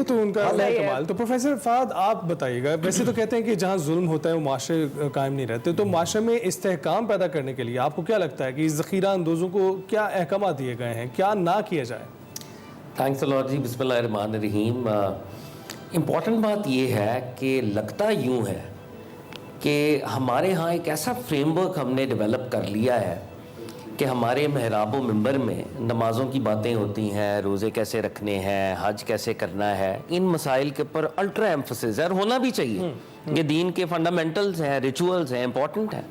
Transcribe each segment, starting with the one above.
تو ان کا کمال. تو پروفیسر فہد آپ بتائیے گا, ویسے تو کہتے ہیں کہ جہاں ظلم ہوتا ہے وہ معاشرے قائم نہیں رہتے, تو معاشرے میں استحکام پیدا کرنے کے لیے آپ کو کیا لگتا ہے کہ ذخیرہ اندوزوں کو کیا احکامات دیے گئے ہیں, کیا نہ کیا جائے؟ تھینکس الاٹ جی. بسم اللہ الرحمن الرحیم. امپورٹنٹ بات یہ ہے کہ لگتا یوں ہے کہ ہمارے ہاں ایک ایسا فریم ورک ہم نے ڈیولپ کر لیا ہے کہ ہمارے محراب و منبر میں نمازوں کی باتیں ہوتی ہیں, روزے کیسے رکھنے ہیں, حج کیسے کرنا ہے, ان مسائل کے اوپر الٹرا ایمفسس ہے, اور ہونا بھی چاہیے. یہ دین کے فنڈامنٹلز ہیں, ریچولز ہیں, امپورٹنٹ ہیں.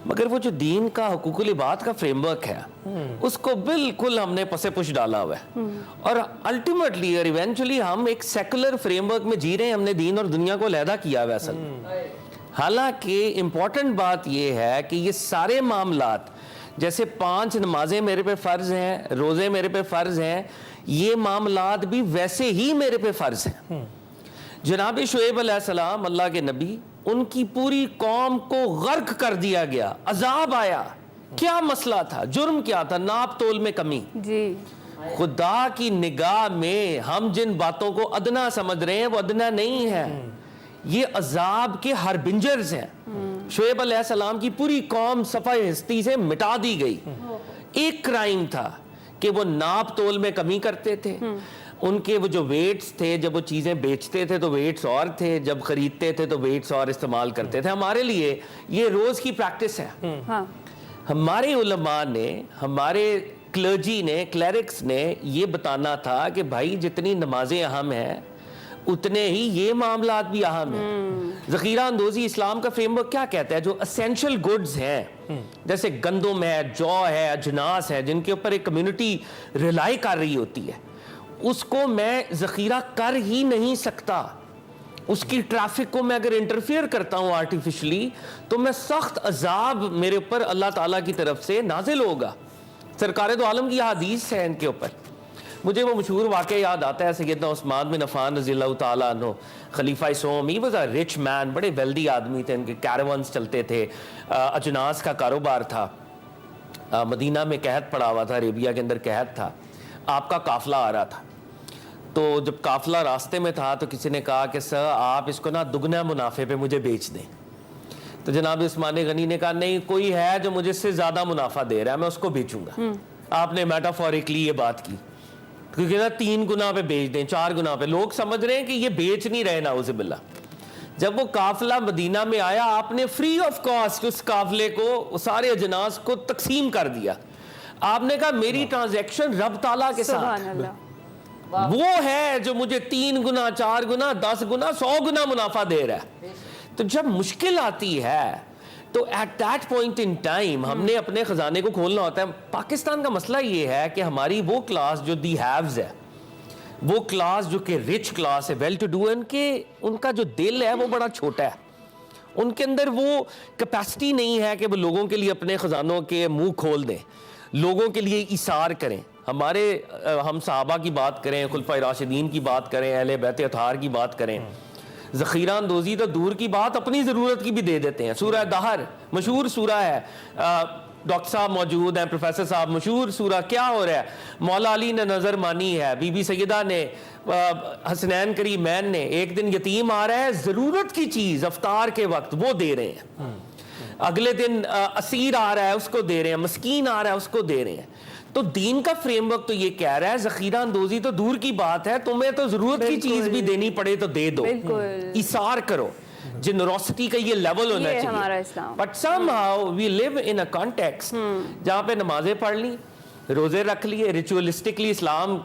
مگر وہ جو دین کا حقوق العباد کا فریم ورک ہے اس کو بالکل ہم نے پس پش ڈالا ہوا ہے, اور الٹیمیٹلی اور ایونچولی ہم ایک سیکولر فریم ورک میں جی رہے ہیں. ہم نے دین اور دنیا کو علیحدہ کیا ہوا ہے اصل. حالانکہ امپورٹنٹ بات یہ ہے کہ یہ سارے معاملات, جیسے 5 نمازیں میرے پہ فرض ہیں, روزے میرے پہ فرض ہیں, یہ معاملات بھی ویسے ہی میرے پہ فرض ہیں. جناب شعیب علیہ السلام اللہ کے نبی, ان کی پوری قوم کو غرق کر دیا گیا, عذاب آیا. کیا مسئلہ تھا, جرم کیا تھا؟ ناپ تول میں کمی. جی خدا کی نگاہ میں ہم جن باتوں کو ادنا سمجھ رہے ہیں وہ ادنا نہیں ہے, یہ عذاب کے ہربنجرز ہیں. شعیب علیہ السلام کی پوری قوم صفحہ ہستی سے مٹا دی گئی. ایک کرائم تھا کہ وہ ناپ تول میں کمی کرتے تھے. ان کے وہ جو ویٹس تھے, جب وہ چیزیں بیچتے تھے تو ویٹس اور تھے, جب خریدتے تھے تو ویٹس اور استعمال کرتے تھے. ہمارے لیے یہ روز کی پریکٹس ہے. ہمارے علماء نے, ہمارے کلرجی نے, کلیرکس نے یہ بتانا تھا کہ بھائی جتنی نمازیں اہم ہیں اتنے ہی یہ معاملات بھی اہم ہیں. ذخیرہ اندوزی اسلام کا فریم ورک کیا کہتا ہے؟ جو اسینشل گڈز ہیں جیسے گندم ہے, جو ہے, اجناس ہے, جن کے اوپر ایک کمیونٹی ریلائی کر رہی ہوتی ہے, اس کو میں ذخیرہ کر ہی نہیں سکتا. اس کی ٹریفک کو میں اگر انٹرفیئر کرتا ہوں آرٹیفیشلی تو میں سخت عذاب میرے اوپر اللہ تعالیٰ کی طرف سے نازل ہوگا. سرکار دو عالم کی حدیث ہے ان کے اوپر. مجھے وہ مشہور واقعہ یاد آتا ہے, سیدنا عثمان بن عفان رضی اللہ تعالیٰ عنہ, خلیفہ سوم. ہی واز اے رچ مین, بڑے ویلدی آدمی تھے, ان کے کیراونز چلتے تھے, اجناس کا کاروبار تھا. مدینہ میں قحط پڑا ہوا تھا, عربیہ کے اندر قحط تھا. آپ کا قافلہ آ رہا تھا, تو جب قافلہ راستے میں تھا تو کسی نے کہا کہ سر آپ اس کو نا دگنا منافع پہ مجھے بیچ دیں. تو جناب عثمان غنی نے کہا نہیں, کوئی ہے جو مجھے اس سے زیادہ منافع دے رہا ہے, میں اس کو بیچوں گا. آپ نے میٹافوریکلی یہ بات کی, کیونکہ نا 3 گنا پہ بیچ دیں, 4 گنا پہ. لوگ سمجھ رہے ہیں کہ یہ بیچ نہیں رہے, نعوذ باللہ. جب وہ قافلہ مدینہ میں آیا, آپ نے فری آف کاسٹ اس قافلے کو, سارے اجناس کو تقسیم کر دیا. آپ نے کہا میری ٹرانزیکشن رب تعالیٰ کے ساتھ وہ ہے جو مجھے 3 گنا, 4 گنا, 10 گنا, 100 گنا منافع دے رہا ہے. تو جب مشکل آتی ہے تو at that point in time ہم نے اپنے خزانے کو کھولنا ہوتا ہے. پاکستان کا مسئلہ یہ ہے کہ ہماری وہ کلاس جو دی ہیوز ہے, وہ کلاس جو کہ رچ کلاس ہے, ویل ٹو ڈو, ان کا جو دل ہے وہ بڑا چھوٹا ہے. ان کے اندر وہ کیپیسٹی نہیں ہے کہ وہ لوگوں کے لیے اپنے خزانوں کے منہ کھول دیں, لوگوں کے لیے ایثار کریں. ہم صحابہ کی بات کریں, خلفائے راشدین کی بات کریں, اہل بیت اطہار کی بات کریں, ذخیرہ اندوزی تو دور کی بات, اپنی ضرورت کی بھی دے دیتے ہیں. سورہ دہر مشہور سورہ ہے, ڈاکٹر صاحب موجود ہیں, پروفیسر صاحب, مشہور سورہ. کیا ہو رہا ہے؟ مولا علی نے نظر مانی ہے, بی بی سیدہ نے, حسنین کریمین نے. ایک دن یتیم آ رہا ہے, ضرورت کی چیز افطار کے وقت وہ دے رہے ہیں. اگلے دن اسیر آ رہا ہے, اس کو دے رہے ہیں. مسکین آ رہا ہے, اس کو دے رہے ہیں. تو دین کا فریم ورک تو یہ کہہ رہا ہے ذخیرہ اندوزی تو دور کی بات ہے, تمہیں تو ضرورت کی چیز بھی دینی پڑے تو دے دو, ایثار کرو. جنروسٹی کا یہ لیول ہونا چاہیے. But somehow we live in a context جہاں پہ نمازیں پڑھ لی, روزے رکھ لیے, ریچولسٹکلی اسلام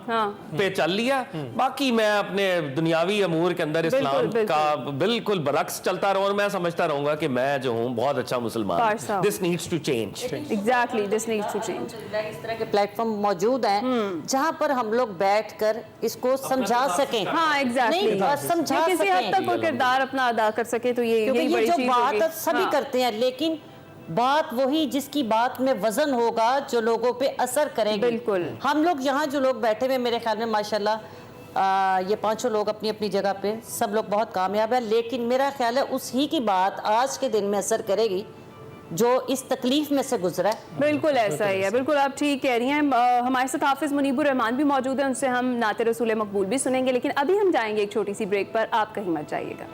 پہ چل لیا, باقی میں اپنے دنیاوی امور کے اندر اسلام کا بالکل برعکس چلتا رہوں, اور میں سمجھتا رہوں گا کہ میں جو ہوں بہت اچھا مسلمان ہوں. This needs to change. Exactly, this needs to change. اس طرح کے پلیٹ فارم موجود ہیں جہاں پر ہم لوگ بیٹھ کر اس کو سمجھا سکیں. ہاں ایگزیکٹلی, سمجھا سکیں, کسی حد تک کوئی کردار اپنا ادا کر سکے, تو یہ بڑی جو چیز بات سبھی کرتے ہیں, لیکن بات وہی جس کی بات میں وزن ہوگا, جو لوگوں پہ اثر کرے گی. بالکل. ہم لوگ یہاں جو لوگ بیٹھے ہوئے, میرے خیال میں ماشاءاللہ یہ 5 لوگ اپنی اپنی جگہ پہ سب لوگ بہت کامیاب ہیں, لیکن میرا خیال ہے اس ہی کی بات آج کے دن میں اثر کرے گی جو اس تکلیف میں سے گزرا ہے. بالکل ایسا ہی ہے, بالکل آپ ٹھیک کہہ رہی ہیں. ہمارے ساتھ حافظ منیب الرحمان بھی موجود ہیں, ان سے ہم نعت رسول مقبول بھی سنیں گے, لیکن ابھی ہم جائیں گے ایک چھوٹی سی بریک پر. آپ کہیں مت جائیے گا.